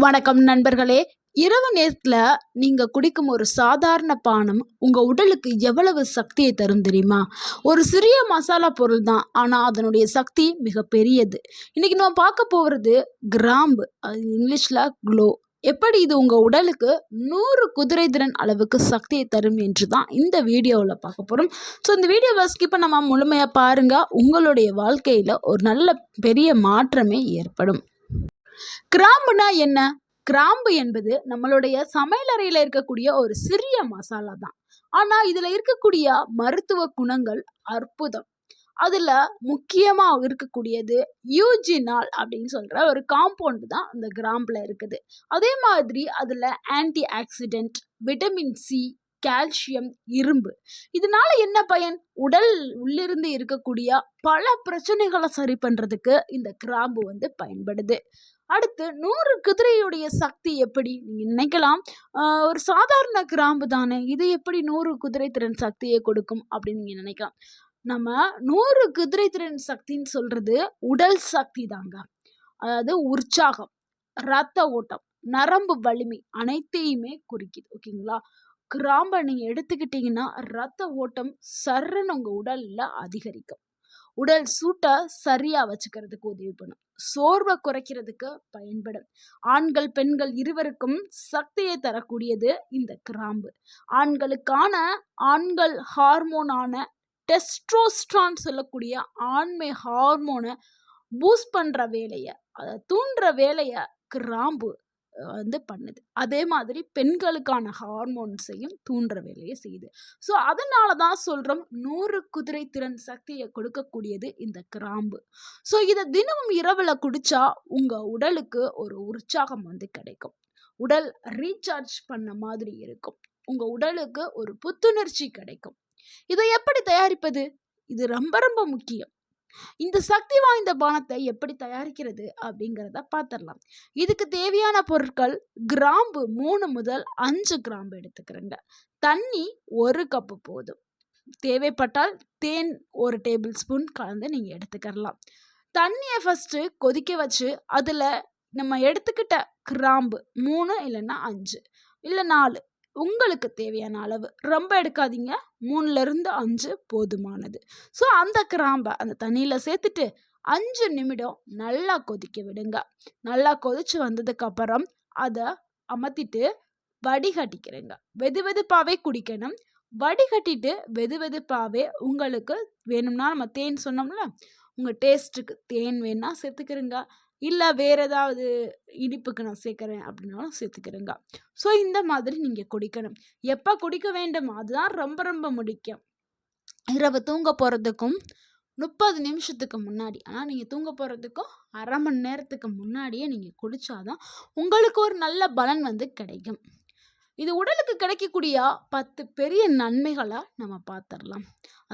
வணக்கம் நண்பர்களே. இரவு நேரத்துல நீங்க குடிக்கும் ஒரு சாதாரண பானம் உங்க உடலுக்கு எவ்வளவு சக்தியை தரும் தெரியுமா? ஒரு சிறிய மசாலா பொருள் தான். ஆனா அதனுடைய சக்தி மிக பெரியது. இன்னைக்கு நம்ம பார்க்க போறது கிராம்பு. அது இங்கிலீஷ்ல க்ளோ. எப்படி இது உங்க உடலுக்கு 100 குதிரை திறன் அளவுக்கு சக்தியை தரும் என்று தான் இந்த வீடியோல பார்க்க போறோம். ஸோ இந்த வீடியோவை ஸ்கிப் பண்ணாம முழுமையா பாருங்க. உங்களுடைய வாழ்க்கையில ஒரு நல்ல பெரிய மாற்றமே ஏற்படும். கிராம்புனா என்ன? கிராம்பு என்பது நம்மளுடைய சமையலறையில இருக்கக்கூடிய ஒரு சிறிய மசாலா தான். ஆனா இதுல இருக்கக்கூடிய மருத்துவ குணங்கள் அற்புதம். அதுல முக்கியமா இருக்கக்கூடியது யூஜினால் அப்படின்னு சொல்ற ஒரு காம்பவுண்ட் தான் அந்த கிராம்புல இருக்குது. அதே மாதிரி அதுல anti accident, vitamin C, calcium, இரும்பு. இதனால என்ன பயன்? உடல் உள்ளிருந்து இருக்கக்கூடிய பல பிரச்சனைகளை சரி பண்றதுக்கு இந்த கிராம்பு பயன்படுது. அடுத்து 100 குதிரையுடைய சக்தி எப்படி? நீங்க நினைக்கலாம், ஒரு சாதாரண கிராம்பு தானே, இது எப்படி 100 குதிரை திறன் சக்தியை கொடுக்கும் அப்படின்னு நீங்க நினைக்கலாம். நம்ம 100 குதிரை திறன் சக்தின்னு சொல்றது உடல் சக்தி தாங்க. அதாவது உற்சாகம், ரத்த ஓட்டம், நரம்பு வலிமை அனைத்தையுமே குறிக்குது. ஓகேங்களா? கிராம்பை நீங்க எடுத்துக்கிட்டீங்கன்னா ரத்த ஓட்டம் சர்ருன்னு உங்க உடல்ல அதிகரிக்கும். உடல் சூட்டை சரியா வச்சுக்கிறதுக்கு உதவி பண்ணும். சோர்வை குறைக்கிறதுக்கு பயன்படும். ஆண்கள் பெண்கள் இருவருக்கும் சக்தியை தரக்கூடியது இந்த கிராம்பு. ஆண்களுக்கான ஆண்கள் ஹார்மோனான டெஸ்ட்ரோஸ்ட்ரான் சொல்லக்கூடிய ஆண்மை ஹார்மோனை பூஸ்ட் பண்ற வேலையை, அதை தூண்டுற வேலையை கிராம்பு பண்ணுது. அதே மாதிரி பெண்களுக்கான ஹார்மோன்ஸையும் தூண்டுற வேலையை செய்யுது. ஸோ அதனால தான் சொல்றோம் 100 குதிரை திறன் சக்தியை கொடுக்கக்கூடியது இந்த கிராம்பு. ஸோ இதை தினமும் இரவுல குடிச்சா உங்க உடலுக்கு ஒரு உற்சாகம் கிடைக்கும். உடல் ரீசார்ஜ் பண்ண மாதிரி இருக்கும். உங்க உடலுக்கு ஒரு புத்துணர்ச்சி கிடைக்கும். இதை எப்படி தயாரிப்பது? இது ரொம்ப ரொம்ப முக்கியம். இந்த சக்தி வாய்ந்த பானத்தை எப்படி தயாரிக்கிறது அப்படிங்கிறத பார்த்துடலாம். இதுக்கு தேவையான பொருட்கள்: கிராம்பு 3 முதல் 5 கிராம்பு எடுத்துக்கிறேங்க. தண்ணி 1 கப்பு போதும். தேவைப்பட்டால் தேன் 1 டேபிள் ஸ்பூன் கலந்து நீங்க எடுத்துக்கலாம். தண்ணியை ஃபர்ஸ்ட் கொதிக்க வச்சு அதுல நம்ம எடுத்துக்கிட்ட கிராம்பு 3 இல்லைன்னா 5 இல்லை 4 உங்களுக்கு தேவையான அளவு, ரொம்ப எடுக்காதீங்க, 3லேருந்து 5 போதுமானது. ஸோ அந்த கிராம்பை அந்த தண்ணியில் சேர்த்துட்டு 5 நிமிடம் நல்லா கொதிக்க விடுங்க. நல்லா கொதிச்சு வந்ததுக்கு அப்புறம் அதை அமர்த்திட்டு வடிகட்டிக்கிறேங்க. வெது வெதுப்பாவே குடிக்கணும். வடிகட்டிட்டு வெது வெதுப்பாவே உங்களுக்கு வேணும்னா, நம்ம தேன் சொன்னோம்ல, உங்கள் டேஸ்ட்டுக்கு தேன் வேணா சேர்த்துக்கிறேங்க. இல்லை வேறு ஏதாவது இனிப்புக்கு நான் சேர்க்குறேன் அப்படின்னாலும் சேர்த்துக்கிறேங்க. ஸோ இந்த மாதிரி நீங்கள் குடிக்கணும். எப்போ குடிக்க வேண்டும் அதுதான் ரொம்ப ரொம்ப முக்கியம். இரவு தூங்க போகிறதுக்கும் 30 நிமிஷத்துக்கு முன்னாடி, ஆனால் நீங்கள் தூங்க போகிறதுக்கும் அரை மணி நேரத்துக்கு முன்னாடியே நீங்கள் குடித்தாதான் உங்களுக்கு ஒரு நல்ல பலன் கிடைக்கும். இது உடலுக்கு கிடைக்கக்கூடிய 10 பெரிய நன்மைகளை நம்ம பார்த்துடலாம்.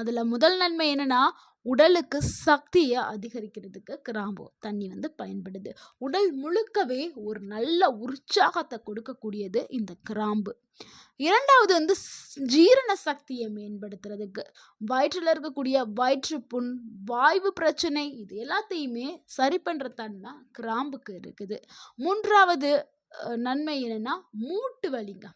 அதில் முதல் நன்மை என்னன்னா, உடலுக்கு சக்தியை அதிகரிக்கிறதுக்கு கிராம்பு தண்ணி பயன்படுது. உடல் முழுக்கவே ஒரு நல்ல உற்சாகத்தை கொடுக்கக்கூடியது இந்த கிராம்பு. இரண்டாவது ஜீரண சக்தியை மேம்படுத்துறதுக்கு, வயிற்றில் இருக்கக்கூடிய வயிற்றுப்புண், வாய்வு பிரச்சனை, இது எல்லாத்தையுமே சரி பண்ணுற தன்மை கிராம்புக்கு இருக்குது. மூன்றாவது நன்மை என்னன்னா, மூட்டு வலிங்க.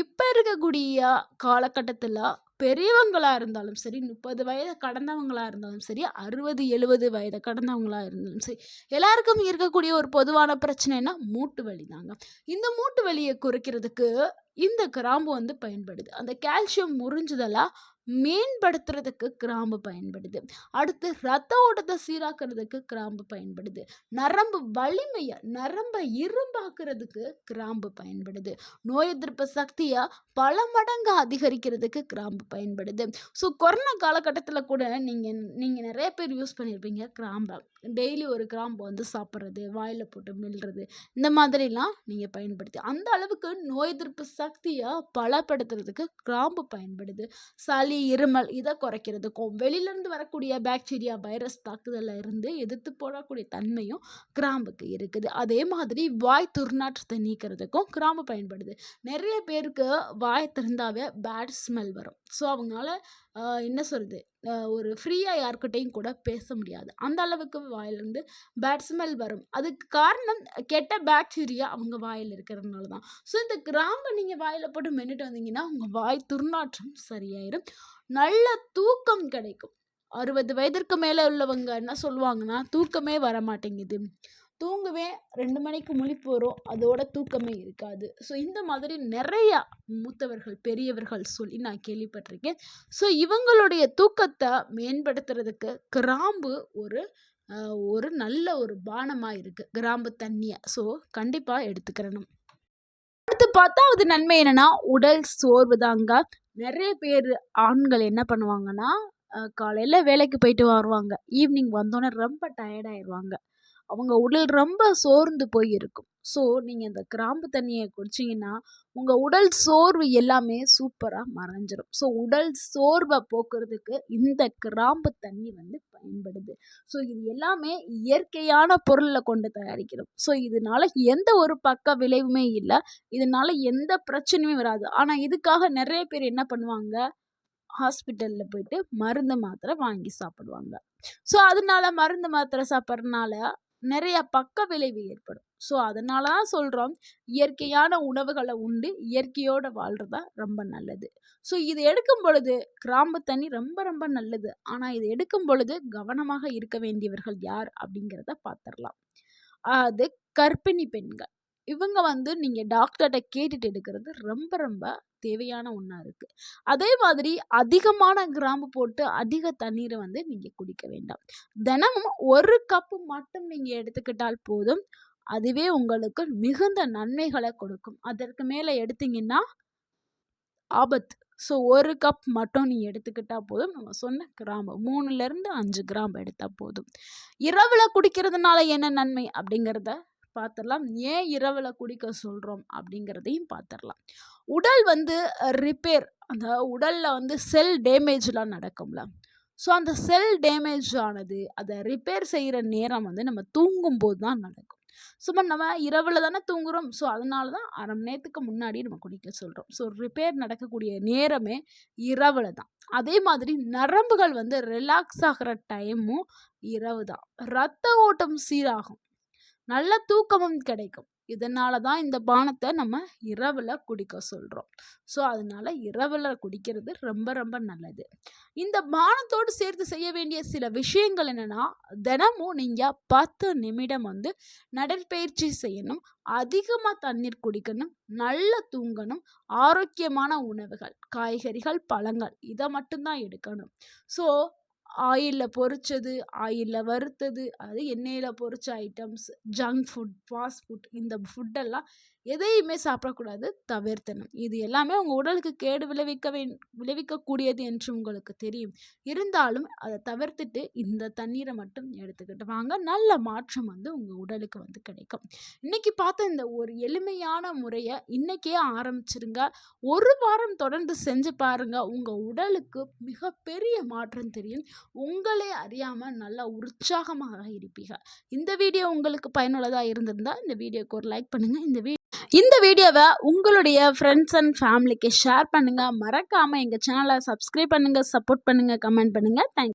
இப்போ இருக்கக்கூடிய காலகட்டத்தில் பெரியவங்களா இருந்தாலும் சரி, 30 வயதை கடந்தவங்களா இருந்தாலும் சரி, 60 70 வயதை கடந்தவங்களா இருந்தாலும் சரி, எல்லாருக்கும் இருக்கக்கூடிய ஒரு பொதுவான பிரச்சனைனா மூட்டு வலி தாங்க. இந்த மூட்டு வலியை குறைக்கிறதுக்கு இந்த கிராம்பு பயன்படுது. அந்த கால்சியம் முறிஞ்சுதெல்லாம் மேம்படுத்துறதுக்கு கிராம்பு பயன்படுது. அடுத்து ரத்த ஓட்டத்தை சீராக்கிறதுக்கு கிராம்பு பயன்படுது. நரம்பு வலிமையை, நரம்பை இரும்பாக்குறதுக்கு கிராம்பு பயன்படுது. நோய் எதிர்ப்பு சக்தியை பல மடங்கு அதிகரிக்கிறதுக்கு கிராம்பு பயன்படுது. ஸோ கொரோனா காலகட்டத்தில் கூட நீங்கள் நிறைய பேர் யூஸ் பண்ணியிருப்பீங்க கிராம்பை. டெய்லி ஒரு கிராம்பு சாப்பிட்றது, வாயில் போட்டு மெல்றது, இந்த மாதிரிலாம் நீங்கள் பயன்படுத்தி அந்த அளவுக்கு நோய் எதிர்ப்பு சக்தியை பலப்படுத்துறதுக்கு கிராம்பு பயன்படுது. சளி, இருமல் இதை குறைக்கிறதுக்கும், வெளியிலேருந்து வரக்கூடிய பாக்டீரியா, வைரஸ் தாக்குதலில் இருந்து எதிர்த்து போடக்கூடிய தன்மையும் கிராம்புக்கு இருக்குது. அதே மாதிரி வாய் துர்நாற்றத்தை நீக்கிறதுக்கும் கிராம்பு பயன்படுது. நிறைய பேருக்கு வாய் திறந்தாவே பேட் ஸ்மெல் வரும். ஸோ அவங்களால என்ன சொல்கிறது, ஒரு ஃப்ரீயா யார்கிட்டயும் கூட பேச முடியாது. அந்த அளவுக்கு வாயிலிருந்து பேட் ஸ்மெல் வரும். அதுக்கு காரணம் கெட்ட பாக்டீரியா அவங்க வாயில இருக்கிறதுனால தான். ஸோ இந்த கிராம்ப நீங்க வாயில போட்டு மென்னுட்டு வந்தீங்கன்னா, உங்க வாய் துர்நாற்றம் சரியாயிரும். நல்ல தூக்கம் கிடைக்கும். 60 வயதிற்கு மேல உள்ளவங்க என்ன சொல்லுவாங்கன்னா, தூக்கமே வரமாட்டேங்குது. தூங்குவேன் 2 மணிக்கு முழிப்பு வரும். அதோட தூக்கமே இருக்காது. ஸோ இந்த மாதிரி நெறையா மூத்தவர்கள், பெரியவர்கள் சொல்லி நான் கேள்விப்பட்டிருக்கேன். ஸோ இவங்களுடைய தூக்கத்த மேம்படுத்துறதுக்கு கிராம்பு ஒரு அ ஒரு நல்ல ஒரு பானமா இருக்கு. கிராம்பு தண்ணிய. ஸோ கண்டிப்பா எடுத்துக்கிறணும். அடுத்து 10வது நன்மை என்னன்னா, உடல் சோர்வு தாங்க. நெறைய பேரு ஆண்கள் என்ன பண்ணுவாங்கன்னா, காலையில வேலைக்கு போயிட்டு வருவாங்க. ஈவினிங் வந்தோனே ரொம்ப டயர்ட் ஆயிருவாங்க. அவங்க உடல் ரொம்ப சோர்ந்து போய் இருக்கும். ஸோ நீங்க இந்த கிராம்பு தண்ணிய குடிச்சீங்கன்னா, உங்க உடல் சோர்வு எல்லாமே சூப்பரா மறைஞ்சிரும். ஸோ உடல் சோர்வ போக்குறதுக்கு இந்த கிராம்பு தண்ணி வந்து பயன்படுது. ஸோ இது எல்லாமே இயற்கையான பொருள்ல கொண்டு தயாரிக்கிறோம். ஸோ இதனால எந்த ஒரு பக்க விளைவுமே இல்ல. இதனால எந்த பிரச்சனையுமே வராது. ஆனா இதுக்காக நெறைய பேர் என்ன பண்ணுவாங்க, ஹாஸ்பிட்டல்ல போயிட்டு மருந்து, மாத்திரை வாங்கி சாப்பிடுவாங்க. ஸோ அதனால மருந்து, மாத்திரை சாப்பிடுறனால நெறைய பக்க விளைவு ஏற்படும். ஸோ அதனால தான் சொல்றோம், இயற்கையான உணவுகள உண்டு இயற்கையோட வாழ்றது தான் ரொம்ப நல்லது. ஸோ இது எடுக்கும் பொழுது கிராம்பு தண்ணி ரொம்ப ரொம்ப நல்லது. ஆனா இது எடுக்கும் பொழுது கவனமாக இருக்க வேண்டியவர்கள் யார் அப்படிங்கிறத பார்த்துரலாம். அது கர்ப்பிணி பெண்கள். இவங்க வந்து நீங்க டாக்டர்ட்ட கேட்டுட்டு எடுக்கிறது ரொம்ப ரொம்ப தேவையான ஒண்ணா இருக்கு. அதே மாதிரி அதிகமான கிராம்பு போட்டு அதிக தண்ணீர வந்து நீங்க குடிக்க வேண்டாம். தினமும் 1 கப் மட்டும் நீங்க எடுத்துக்கிட்டால் போதும். அதுவே உங்களுக்கு மிகுந்த நன்மைகள கொடுக்கும். அதற்கு மேல எடுத்தீங்கன்னா ஆபத்து. ஸோ 1 கப் மட்டும் நீங்க எடுத்துக்கிட்டா போதும். நம்ம சொன்ன கிராம்பு 3லேருந்து 5 கிராம் எடுத்தா போதும். இரவுல குடிக்கிறதுனால என்ன நன்மை அப்படிங்கிறத பார்த்துரலாம். ஏன் இரவுல குடிக்க சொல்றோம் அப்படிங்கிறதையும் பார்த்துரலாம். உடல் வந்து ரிப்பேர், அந்த உடல்ல வந்து செல் டேமேஜ்லாம் நடக்கும்ல. ஸோ அந்த செல் டேமேஜ் ஆனது அத ரிப்பேர் செய்ற நேரம் வந்து நம்ம தூங்கும்போது தான் நடக்கும். சும்மா நம்ம இரவுல தானே தூங்குறோம். ஸோ அதனால தான் 1/2 மணி நேரத்துக்கு முன்னாடி நம்ம குடிக்க சொல்றோம். ஸோ ரிப்பேர் நடக்கக்கூடிய நேரமே இரவுல தான். அதே மாதிரி நரம்புகள் வந்து ரிலாக்ஸ் ஆகுற டைமும் இரவு தான். ரத்த ஓட்டம் சீராகும். நல்ல தூக்கமும் கிடைக்கும். இதனால தான் இந்த பானத்த நம்ம இரவுல குடிக்க சொல்றோம். ஸோ அதனால இரவுல குடிக்கிறது ரொம்ப ரொம்ப நல்லது. இந்த பானத்தோடு சேர்த்து செய்ய வேண்டிய சில விஷயங்கள் என்னன்னா, தினமும் நீங்க 10 நிமிடம் வந்து நடைப்பயிற்சி செய்யணும். அதிகமா தண்ணீர் குடிக்கணும். நல்லா தூங்கணும். ஆரோக்கியமான உணவுகள், காய்கறிகள், பழங்கள் இத மட்டும் தான் எடுக்கணும். ஸோ ஆயில்ல பொரிச்சது, ஆயில்ல வறுத்தது, அது எண்ணெயில பொரிச்ச items, junk food, fast food இந்த ஃபுட்டெல்லாம் எதையுமே சாப்பிடக்கூடாது, தவிர்த்தணும். இது எல்லாமே உங்க உடலுக்கு கேடு விளைவிக்கக்கூடியது என்று உங்களுக்கு தெரியும். இருந்தாலும் அத தவிர்த்துட்டு இந்த தண்ணீர மட்டும் எடுத்துக்கிட்டு வாங்க. நல்ல மாற்றம் வந்து உங்க உடலுக்கு வந்து கிடைக்கும். இன்னைக்கு பார்த்த இந்த ஒரு எளிமையான முறைய இன்னைக்கே ஆரம்பிச்சிருங்க. 1 வாரம் தொடர்ந்து செஞ்சு பாருங்க. உங்க உடலுக்கு மிகப்பெரிய மாற்றம் தெரியும். உங்களே அறியாம நல்லா உற்சாகமாக இருப்பீங்க. இந்த வீடியோ உங்களுக்கு பயனுள்ளதா இருந்திருந்தா இந்த வீடியோக்கு ஒரு லைக் பண்ணுங்க. இந்த வீடியோவை உங்களுடைய ஃப்ரெண்ட்ஸ் அண்ட் ஃபேமிலிக்கு ஷேர் பண்ணுங்க. மறக்காம எங்க சேனலை சப்ஸ்கிரைப் பண்ணுங்க, சப்போர்ட் பண்ணுங்க, கமெண்ட் பண்ணுங்க. தேங்க்ஸ்.